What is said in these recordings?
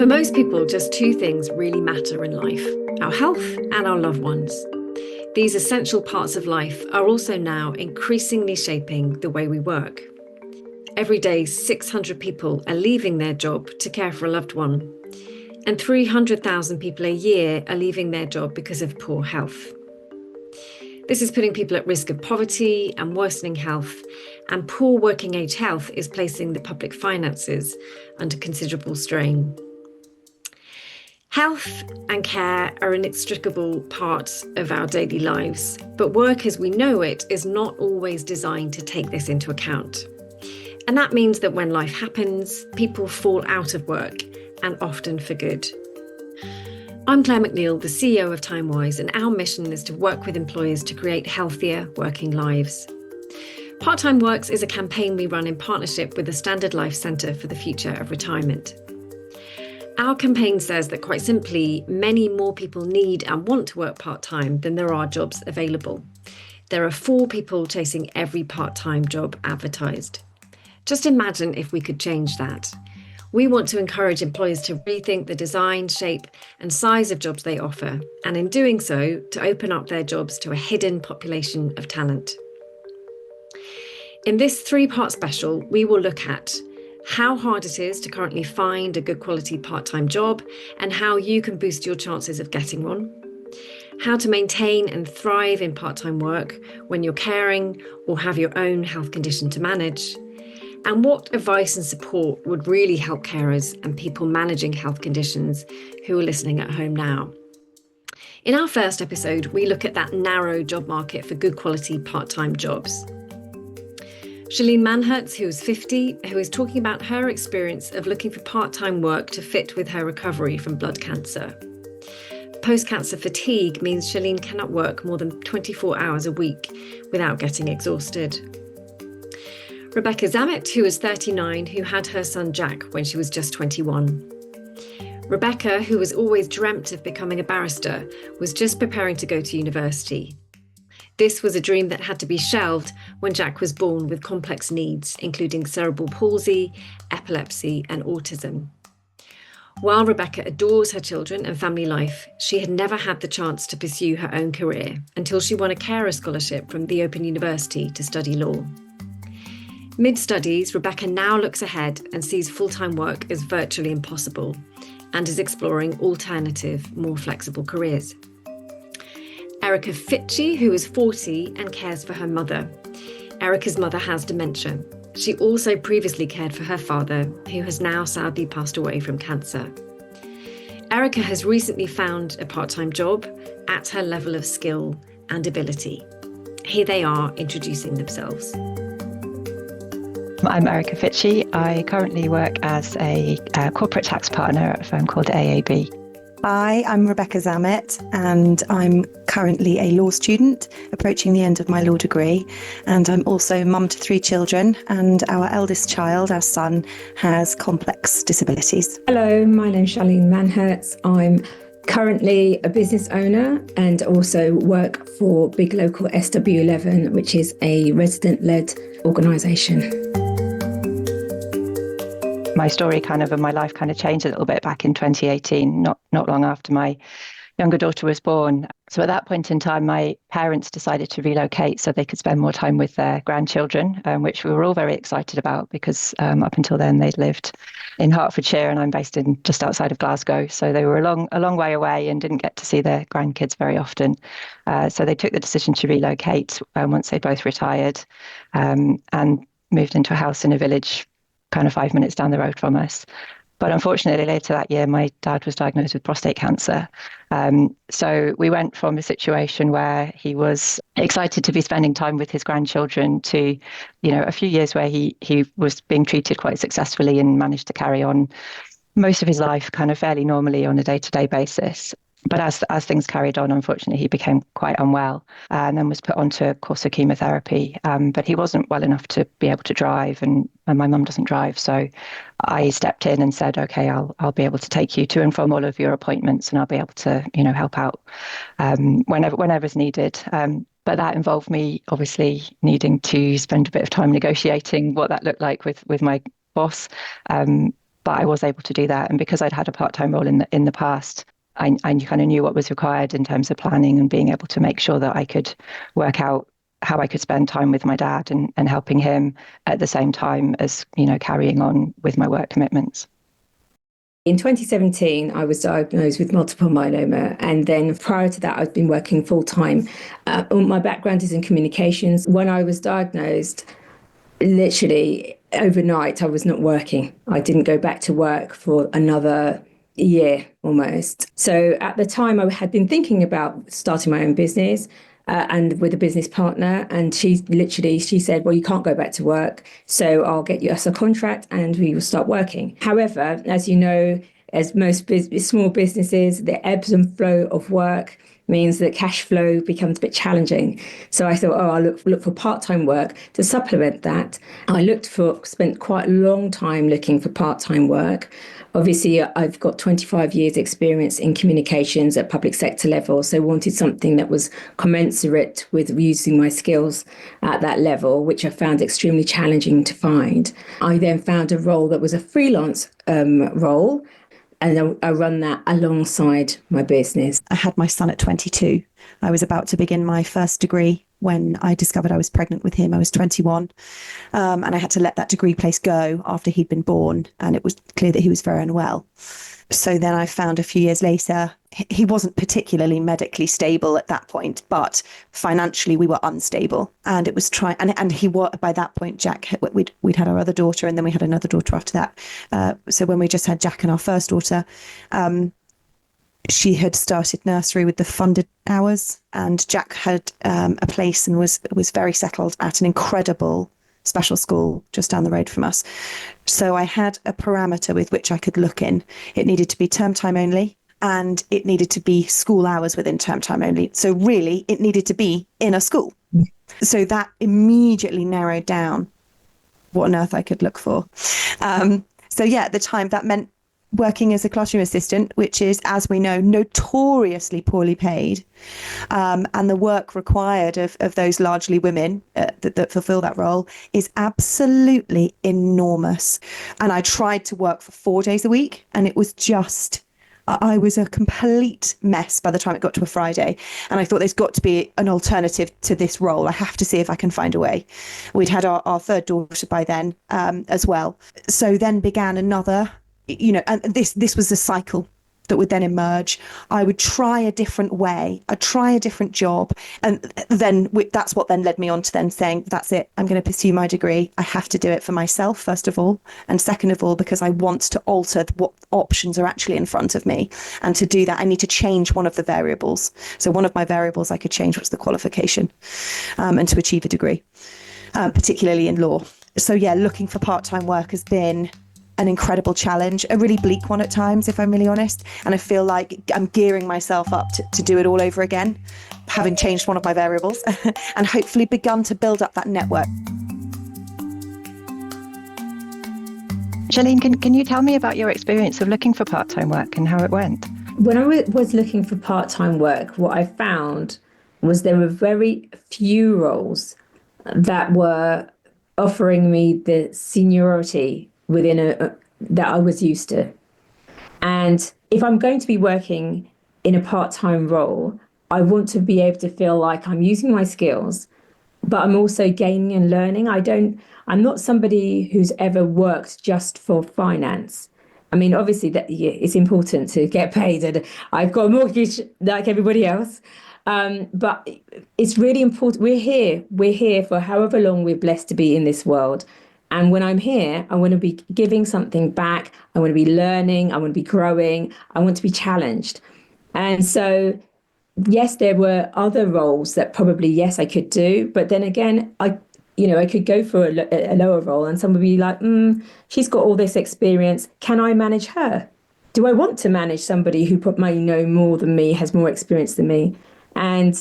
For most people, just two things really matter in life: our health and our loved ones. These essential parts of life are also now increasingly shaping the way we work. Every day, 600 people are leaving their job to care for a loved one, and 300,000 people a year are leaving their job because of poor health. This is putting people at risk of poverty and worsening health, and poor working age health is placing the public finances under considerable strain. Health and care are inextricable parts of our daily lives, but work as we know it is not always designed to take this into account. And that means that when life happens, people fall out of work, and often for good. I'm Claire McNeil, the CEO of TimeWise, and our mission is to work with employers to create healthier working lives. Part-Time Works is a campaign we run in partnership with the Standard Life Centre for the Future of Retirement. Our campaign says that, quite simply, many more people need and want to work part-time than there are jobs available. There are 4 people chasing every part-time job advertised. Just imagine if we could change that. We want to encourage employers to rethink the design, shape, and size of jobs they offer, and in doing so, to open up their jobs to a hidden population of talent. In this 3-part special, we will look at how hard it is to currently find a good quality part-time job and how you can boost your chances of getting one, how to maintain and thrive in part-time work when you're caring or have your own health condition to manage, and what advice and support would really help carers and people managing health conditions who are listening at home now. In our first episode, we look at that narrow job market for good quality part-time jobs. Shaline Manherz, who is 50, who is talking about her experience of looking for part-time work to fit with her recovery from blood cancer. Post-cancer fatigue means Shaline cannot work more than 24 hours a week without getting exhausted. Rebekah Zammett, who is 39, who had her son Jack when she was just 21. Rebekah, who has always dreamt of becoming a barrister, was just preparing to go to university. This was a dream that had to be shelved when Jack was born with complex needs, including cerebral palsy, epilepsy, and autism. While Rebekah adores her children and family life, she had never had the chance to pursue her own career until she won a carer scholarship from the Open University to study law. Mid-studies, Rebekah now looks ahead and sees full-time work as virtually impossible and is exploring alternative, more flexible careers. Erica Fitchie, who is 40 and cares for her mother. Erica's mother has dementia. She also previously cared for her father, who has now sadly passed away from cancer. Erica has recently found a part-time job at her level of skill and ability. Here they are introducing themselves. I'm Erica Fitchie. I currently work as a corporate tax partner at a firm called AAB. Hi, I'm Rebekah Zammett, and I'm currently a law student approaching the end of my law degree. And I'm also mum to 3 children, and our eldest child, our son, has complex disabilities. Hello, my name's Shaline Manherz. I'm currently a business owner and also work for Big Local SW11, which is a resident-led organisation. My story and my life changed a little bit back in 2018, not long after my younger daughter was born. So at that point in time, my parents decided to relocate so they could spend more time with their grandchildren, which we were all very excited about because up until then they'd lived in Hertfordshire and I'm based in just outside of Glasgow. So they were a long way away and didn't get to see their grandkids very often. So they took the decision to relocate once they both retired and moved into a house in a village 5 minutes down the road from us. But unfortunately, later that year, my dad was diagnosed with prostate cancer. So we went from a situation where he was excited to be spending time with his grandchildren to, a few years where he was being treated quite successfully and managed to carry on most of his life fairly normally on a day-to-day basis. But as things carried on, unfortunately, he became quite unwell and then was put onto a course of chemotherapy. But he wasn't well enough to be able to drive, and my mum doesn't drive. So I stepped in and said, OK, I'll be able to take you to and from all of your appointments, and I'll be able to, help out whenever's needed. But that involved me obviously needing to spend a bit of time negotiating what that looked like with my boss. but I was able to do that. And because I'd had a part-time role in the past, I kind of knew what was required in terms of planning and being able to make sure that I could work out how I could spend time with my dad and helping him at the same time as, carrying on with my work commitments. In 2017, I was diagnosed with multiple myeloma. And then prior to that, I've been working full time. My background is in communications. When I was diagnosed, literally overnight, I was not working. I didn't go back to work for another year almost. So at the time, I had been thinking about starting my own business. And with a business partner, and she said, well, you can't go back to work, so I'll get us a contract and we will start working. However, as you know, as most small businesses, the ebbs and flow of work means that cash flow becomes a bit challenging. So I thought, I'll look for part-time work to supplement that. I spent quite a long time looking for part-time work. Obviously, I've got 25 years experience in communications at public sector level, so wanted something that was commensurate with using my skills at that level, which I found extremely challenging to find. I then found a role that was a freelance role, and I run that alongside my business. I had my son at 22. I was about to begin my first degree when I discovered I was pregnant with him. I was 21, and I had to let that degree place go after he'd been born, and it was clear that he was very unwell. So then I found a few years later, he wasn't particularly medically stable at that point, but financially we were unstable, and it was and he was, by that point, Jack, we'd had our other daughter, and then we had another daughter after that. So when we just had Jack and our first daughter, she had started nursery with the funded hours, and Jack had a place and was very settled at an incredible special school just down the road from us. So I had a parameter with which I could look in. It needed to be term time only, and it needed to be school hours within term time only. So really, it needed to be in a school. So that immediately narrowed down what on earth I could look for. So yeah, at the time, that meant working as a classroom assistant, which is, as we know, notoriously poorly paid. And the work required of those largely women that fulfill that role is absolutely enormous. And I tried to work for 4 days a week, and it was just, I was a complete mess by the time it got to a Friday. And I thought there's got to be an alternative to this role. I have to see if I can find a way. We'd had our third daughter by then as well. So then began another, and this was a cycle that would then emerge. I would try a different way. I'd try a different job. And then that's what then led me on to then saying, that's it. I'm going to pursue my degree. I have to do it for myself, first of all. And second of all, because I want to alter what options are actually in front of me. And to do that, I need to change one of the variables. So one of my variables I could change was the qualification and to achieve a degree, particularly in law. So yeah, looking for part-time work has been an incredible challenge, a really bleak one at times, if I'm really honest. And I feel like I'm gearing myself up to do it all over again, having changed one of my variables and hopefully begun to build up that network. Shaline, can you tell me about your experience of looking for part-time work and how it went? When I was looking for part-time work, what I found was there were very few roles that were offering me the seniority within that I was used to. And if I'm going to be working in a part-time role, I want to be able to feel like I'm using my skills, but I'm also gaining and learning. I'm not somebody who's ever worked just for finance. I mean, obviously that it's important to get paid, and I've got a mortgage like everybody else. But it's really important. We're here for however long we're blessed to be in this world. And when I'm here, I want to be giving something back. I want to be learning. I want to be growing. I want to be challenged. And so, yes, there were other roles that probably, yes, I could do. But then again, I could go for a lower role and someone would be like, she's got all this experience. Can I manage her? Do I want to manage somebody who might know more than me, has more experience than me? And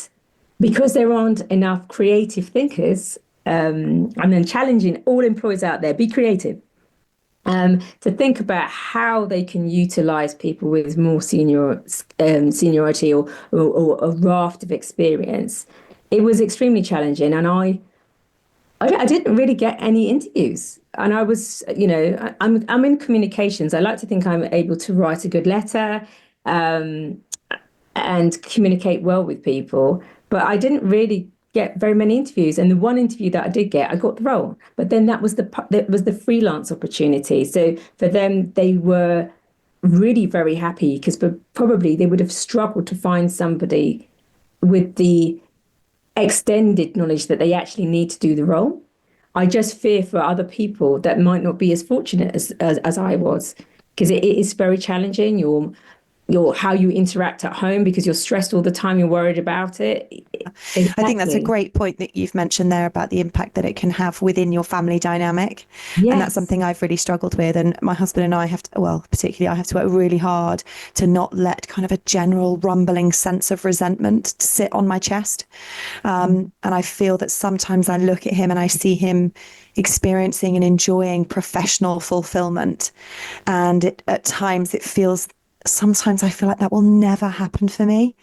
because there aren't enough creative thinkers, I'm then challenging all employers out there, be creative, to think about how they can utilize people with more seniority or a raft of experience. It was extremely challenging, and I didn't really get any interviews. And I was, I'm in communications. I like to think I'm able to write a good letter, um, and communicate well with people. But I didn't really get very many interviews. And the one interview that I did get, I got the role. But then that was the freelance opportunity. So for them, they were really very happy because probably they would have struggled to find somebody with the extended knowledge that they actually need to do the role. I just fear for other people that might not be as fortunate as I was, because it is very challenging. Your how you interact at home because you're stressed all the time, you're worried about it. Exactly. I think that's a great point that you've mentioned there about the impact that it can have within your family dynamic. Yes. And that's something I've really struggled with. And my husband and I have to, well, particularly I have to work really hard to not let kind of a general rumbling sense of resentment sit on my chest. And I feel that sometimes I look at him and I see him experiencing and enjoying professional fulfillment. And at times it feels, sometimes I feel like that will never happen for me.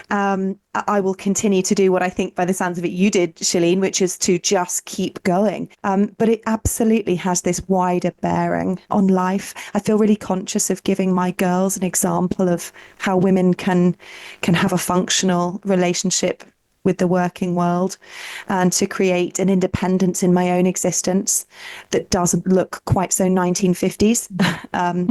I will continue to do what I think by the sounds of it you did, Shaline, which is to just keep going. But it absolutely has this wider bearing on life. I feel really conscious of giving my girls an example of how women can have a functional relationship with the working world, and to create an independence in my own existence that doesn't look quite so 1950s,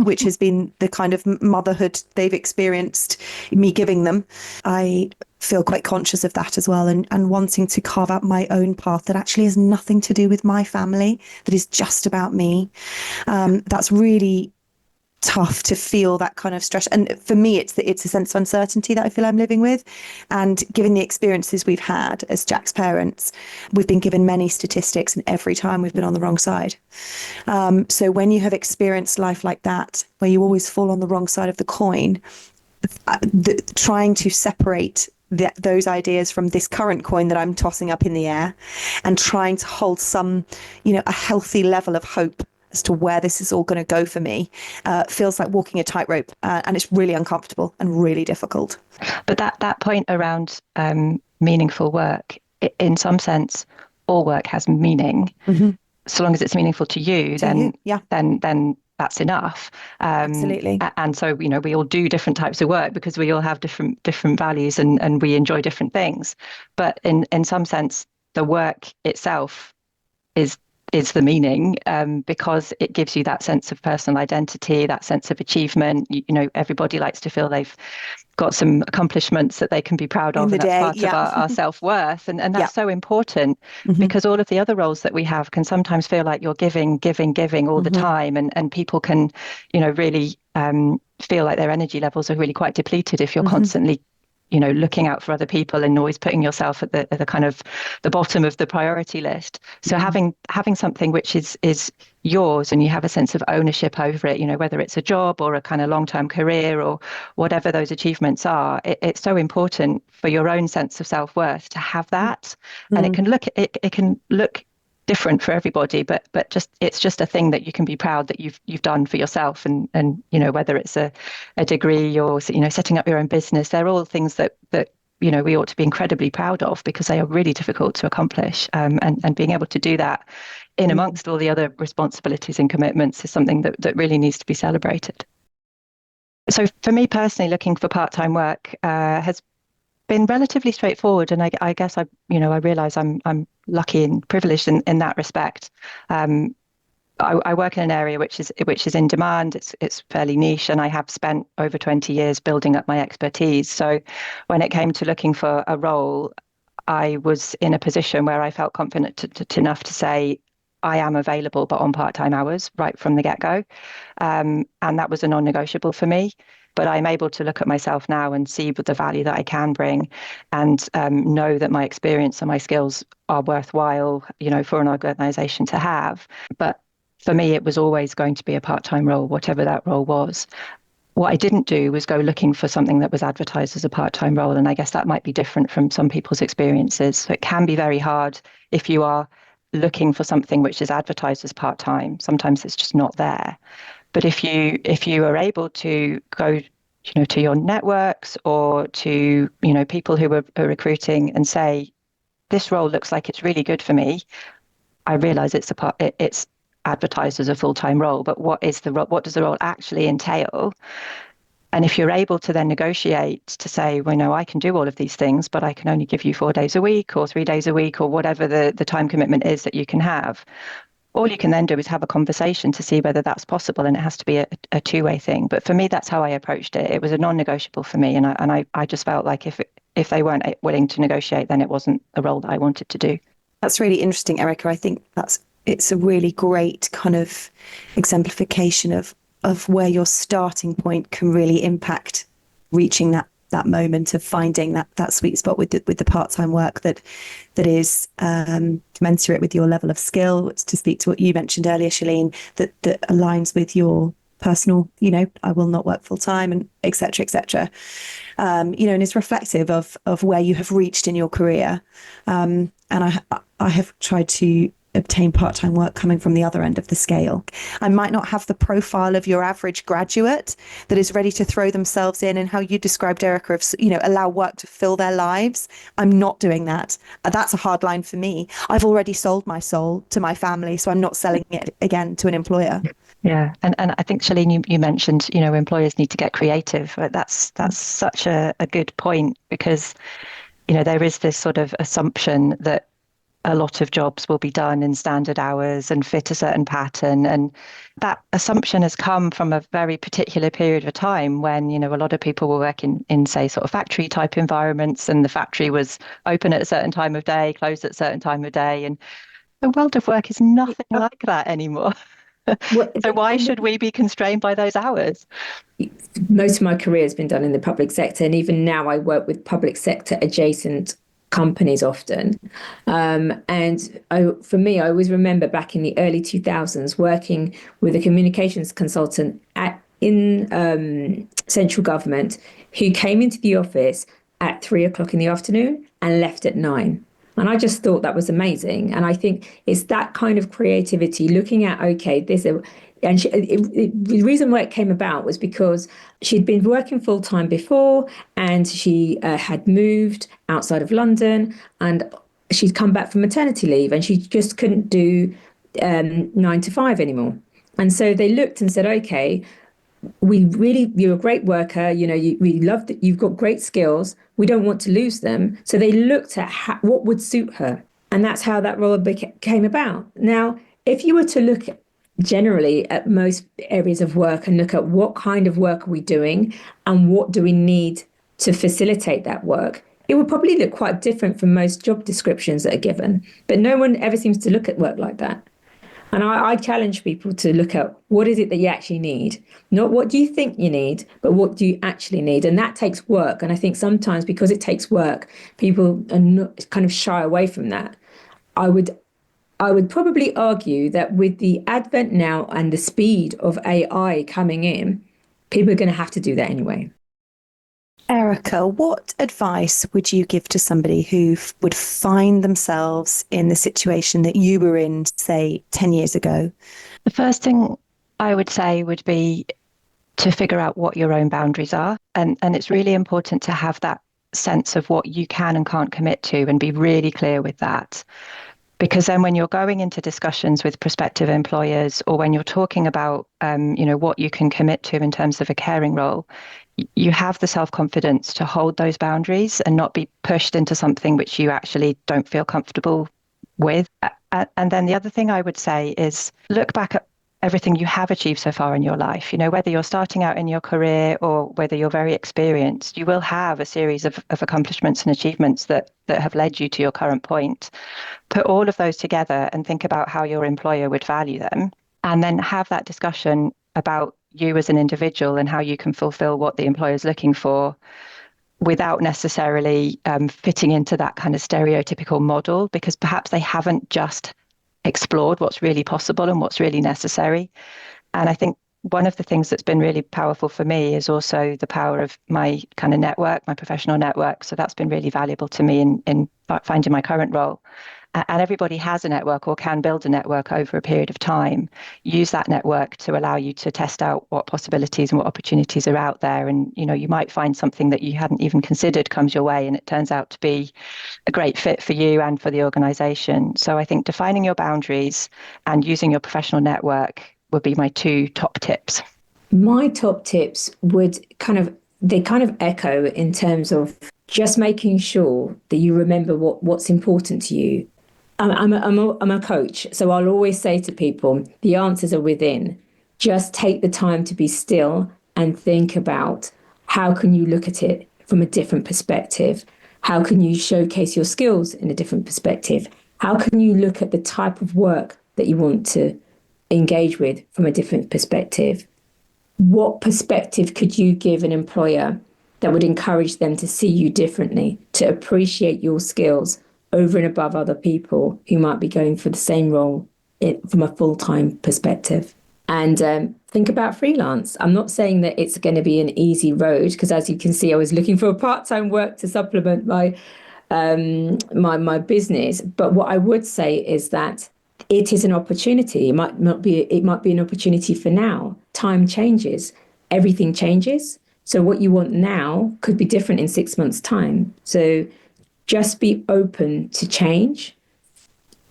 which has been the kind of motherhood they've experienced me giving them. I feel quite conscious of that as well, and wanting to carve out my own path that actually has nothing to do with my family, that is just about me. That's really tough to feel that kind of stress. And for me, it's a sense of uncertainty that I feel I'm living with. And given the experiences we've had as Jack's parents, we've been given many statistics, and every time we've been on the wrong side. So when you have experienced life like that, where you always fall on the wrong side of the coin, trying to separate those ideas from this current coin that I'm tossing up in the air, and trying to hold some, a healthy level of hope as to where this is all going to go for me, feels like walking a tightrope, and it's really uncomfortable and really difficult. But that point around meaningful work, in some sense, all work has meaning. Mm-hmm. So long as it's meaningful to you, then that's enough. Absolutely. And so, we all do different types of work because we all have different values, and we enjoy different things. But in some sense, the work itself is the meaning, because it gives you that sense of personal identity, that sense of achievement. Everybody likes to feel they've got some accomplishments that they can be proud of, and that's part of our self-worth, and that's so important, because all of the other roles that we have can sometimes feel like you're giving all the time, and people can really feel like their energy levels are really quite depleted if you're constantly looking out for other people and always putting yourself at the kind of the bottom of the priority list. So having something which is yours, and you have a sense of ownership over it, whether it's a job or a kind of long-term career or whatever those achievements are, it's so important for your own sense of self-worth to have that. And it can look different for everybody, but it's just a thing that you can be proud that you've done for yourself, and whether it's a degree or setting up your own business, they're all things that we ought to be incredibly proud of, because they are really difficult to accomplish, and being able to do that in amongst all the other responsibilities and commitments is something that really needs to be celebrated. So for me personally, looking for part-time work has been relatively straightforward, and I guess I realise I'm lucky and privileged in that respect. I work in an area which is in demand. It's fairly niche, and I have spent over 20 years building up my expertise. So when it came to looking for a role, I was in a position where I felt confident enough to say I am available, but on part-time hours right from the get-go, and that was a non-negotiable for me. But I'm able to look at myself now and see the value that I can bring, and know that my experience and my skills are worthwhile, for an organisation to have. But for me, it was always going to be a part-time role, whatever that role was. What I didn't do was go looking for something that was advertised as a part-time role, and I guess that might be different from some people's experiences. So it can be very hard if you are looking for something which is advertised as part-time. Sometimes it's just not there. But if you are able to go, to your networks or to, people who are recruiting and say, this role looks like it's really good for me, I realise it's advertised as a full-time role, but what does the role actually entail? And if you're able to then negotiate to say, well, no, I can do all of these things, but I can only give you 4 days a week or 3 days a week or whatever the time commitment is that you can have, all you can then do is have a conversation to see whether that's possible. And it has to be a two-way thing. But for me, that's how I approached it. It was a non-negotiable for me. And I just felt like if they weren't willing to negotiate, then it wasn't a role that I wanted to do. That's really interesting, Erica. I think it's a really great kind of exemplification of where your starting point can really impact reaching that moment of finding that sweet spot with the part-time work that is commensurate with your level of skill, to speak to what you mentioned earlier, Shaline, that aligns with your personal, I will not work full time, and et cetera, and is reflective of where you have reached in your career. And I have tried to obtain part-time work coming from the other end of the scale. I might not have the profile of your average graduate that is ready to throw themselves in, and how you described, Erica, of, allow work to fill their lives. I'm not doing that. That's a hard line for me. I've already sold my soul to my family, so I'm not selling it again to an employer. Yeah, and I think, Shaline, you mentioned, employers need to get creative. That's such a good point, because, there is this sort of assumption that a lot of jobs will be done in standard hours and fit a certain pattern. And that assumption has come from a very particular period of time when, a lot of people were working in, say, sort of factory type environments, and the factory was open at a certain time of day, closed at a certain time of day. And the world of work is nothing like that anymore. So why should we be constrained by those hours? Most of my career has been done in the public sector, and even now I work with public sector adjacent companies often. For me, I always remember back in the early 2000s working with a communications consultant in central government, who came into the office at 3 o'clock in the afternoon and left at 9. And I just thought that was amazing. And I think it's that kind of creativity, looking at, okay, the reason why it came about was because she'd been working full time before, and she had moved outside of London, and she'd come back from maternity leave, and she just couldn't do 9 to 5 anymore. And so they looked and said, okay, you're a great worker, we love that you've got great skills, we don't want to lose them. So they looked at what would suit her, and that's how that role came about. Now, if you were to look generally at most areas of work and look at what kind of work are we doing and what do we need to facilitate that work, it would probably look quite different from most job descriptions that are given. But no one ever seems to look at work like that. And I challenge people to look at what is it that you actually need, not what do you think you need, but what do you actually need. And that takes work. And I think sometimes because it takes work, people are not, kind of shy away from that. I would probably argue that with the advent now and the speed of AI coming in, people are going to have to do that anyway. Erica, what advice would you give to somebody who would find themselves in the situation that you were in, say, 10 years ago? The first thing I would say would be to figure out what your own boundaries are. And it's really important to have that sense of what you can and can't commit to, and be really clear with that. Because then when you're going into discussions with prospective employers, or when you're talking about, what you can commit to in terms of a caring role, you have the self-confidence to hold those boundaries and not be pushed into something which you actually don't feel comfortable with. And then the other thing I would say is look back at everything you have achieved so far in your life. Whether you're starting out in your career or whether you're very experienced, you will have a series of accomplishments and achievements that have led you to your current point. Put all of those together and think about how your employer would value them, and then have that discussion about you as an individual and how you can fulfill what the employer is looking for without necessarily fitting into that kind of stereotypical model, because perhaps they haven't just explored what's really possible and what's really necessary. And I think one of the things that's been really powerful for me is also the power of my kind of network, my professional network. So that's been really valuable to me in finding my current role. and everybody has a network or can build a network over a period of time. Use that network to allow you to test out what possibilities and what opportunities are out there. And, you might find something that you hadn't even considered comes your way, and it turns out to be a great fit for you and for the organization. So I think defining your boundaries and using your professional network would be my 2 top tips. My top tips would kind of echo in terms of just making sure that you remember what's important to you. I'm a coach, so I'll always say to people, the answers are within. Just take the time to be still and think about how can you look at it from a different perspective? How can you showcase your skills in a different perspective? How can you look at the type of work that you want to engage with from a different perspective? What perspective could you give an employer that would encourage them to see you differently, to appreciate your skills over and above other people who might be going for the same role from a full-time perspective? And think about freelance. I'm not saying that it's going to be an easy road, because as you can see, I was looking for a part-time work to supplement my my business. But what I would say is that it is an opportunity. It might be an opportunity for now. Time changes, everything changes. So what you want now could be different in 6 months' time. So just be open to change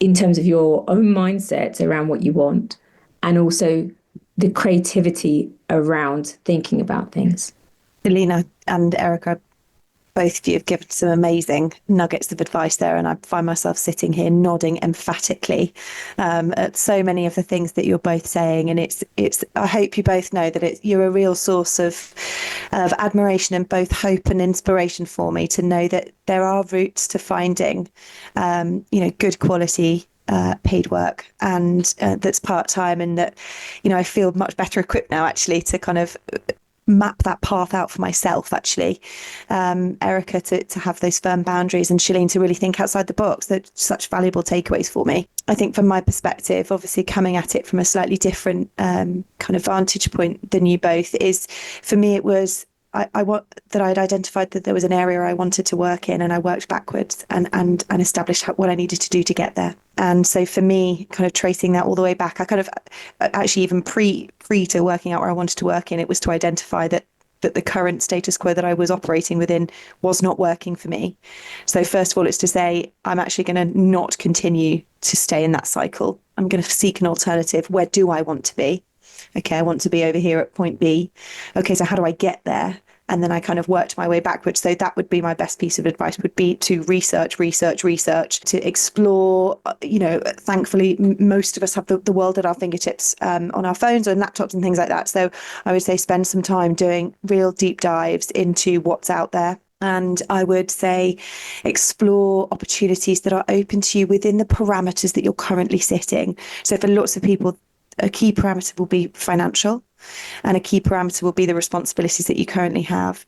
in terms of your own mindset around what you want, and also the creativity around thinking about things. Shaline and Erica, both of you have given some amazing nuggets of advice there, and I find myself sitting here nodding emphatically at so many of the things that you're both saying. And it's. I hope you both know that you're a real source of admiration and both hope and inspiration for me, to know that there are routes to finding, good quality paid work, and that's part-time, and that, I feel much better equipped now actually to kind of map that path out for myself, actually. Erica to have those firm boundaries, and Shaline to really think outside the box. They're such valuable takeaways for me. I think from my perspective, obviously coming at it from a slightly different kind of vantage point than you both, is, for me, it was I'd identified that there was an area I wanted to work in, and I worked backwards and established what I needed to do to get there. And so for me, kind of tracing that all the way back, I kind of actually, even pre to working out where I wanted to work in, it was to identify that the current status quo that I was operating within was not working for me. So first of all, it's to say, I'm actually going to not continue to stay in that cycle. I'm going to seek an alternative. Where do I want to be? Okay, I want to be over here at point B. Okay, so how do I get there? And then I kind of worked my way backwards. So that would be my best piece of advice, would be to research, to explore. Thankfully, most of us have the world at our fingertips on our phones and laptops and things like that. So I would say spend some time doing real deep dives into what's out there. And I would say explore opportunities that are open to you within the parameters that you're currently sitting. So for lots of people, a key parameter will be financial, and a key parameter will be the responsibilities that you currently have.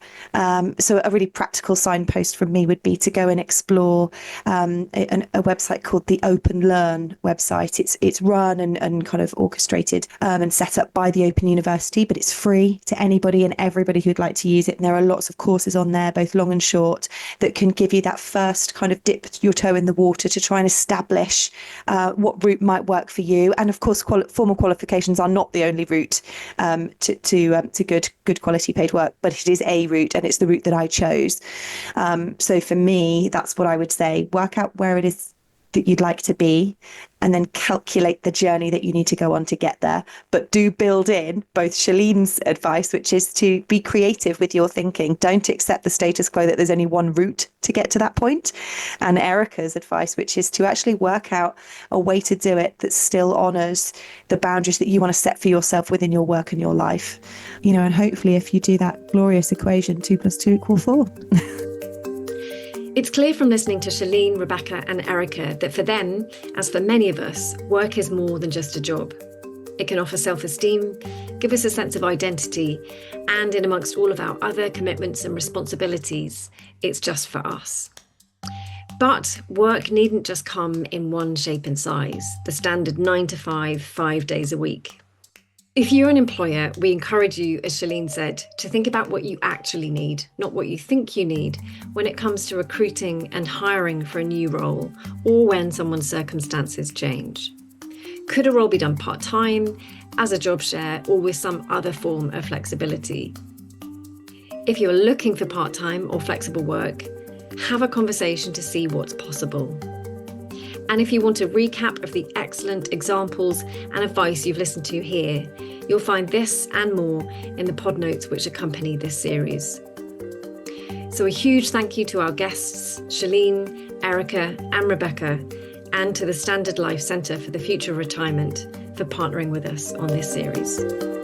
So a really practical signpost from me would be to go and explore a website called the Open Learn website. It's run and kind of orchestrated and set up by the Open University, but it's free to anybody and everybody who'd like to use it. And there are lots of courses on there, both long and short, that can give you that first kind of dip your toe in the water to try and establish what route might work for you. And of course, formal qualifications are not the only route to good quality paid work, but it is a route, and it's the route that I chose. So for me, that's what I would say. Work out where it is that you'd like to be, and then calculate the journey that you need to go on to get there. But do build in both Shaline's advice, which is to be creative with your thinking. Don't accept the status quo that there's only one route to get to that point. And Erica's advice, which is to actually work out a way to do it that still honours the boundaries that you want to set for yourself within your work and your life. And hopefully if you do that glorious equation, 2 + 2 = 4. It's clear from listening to Shaline, Rebekah and Erica that for them, as for many of us, work is more than just a job. It can offer self-esteem, give us a sense of identity, and in amongst all of our other commitments and responsibilities, it's just for us. But work needn't just come in one shape and size, the standard 9 to 5, 5 days a week. If you're an employer, we encourage you, as Shaline said, to think about what you actually need, not what you think you need, when it comes to recruiting and hiring for a new role, or when someone's circumstances change. Could a role be done part-time, as a job share, or with some other form of flexibility? If you're looking for part-time or flexible work, have a conversation to see what's possible. And if you want a recap of the excellent examples and advice you've listened to here, you'll find this and more in the pod notes which accompany this series. So a huge thank you to our guests, Shaline, Erica and Rebekah, and to the Standard Life Centre for the Future of Retirement for partnering with us on this series.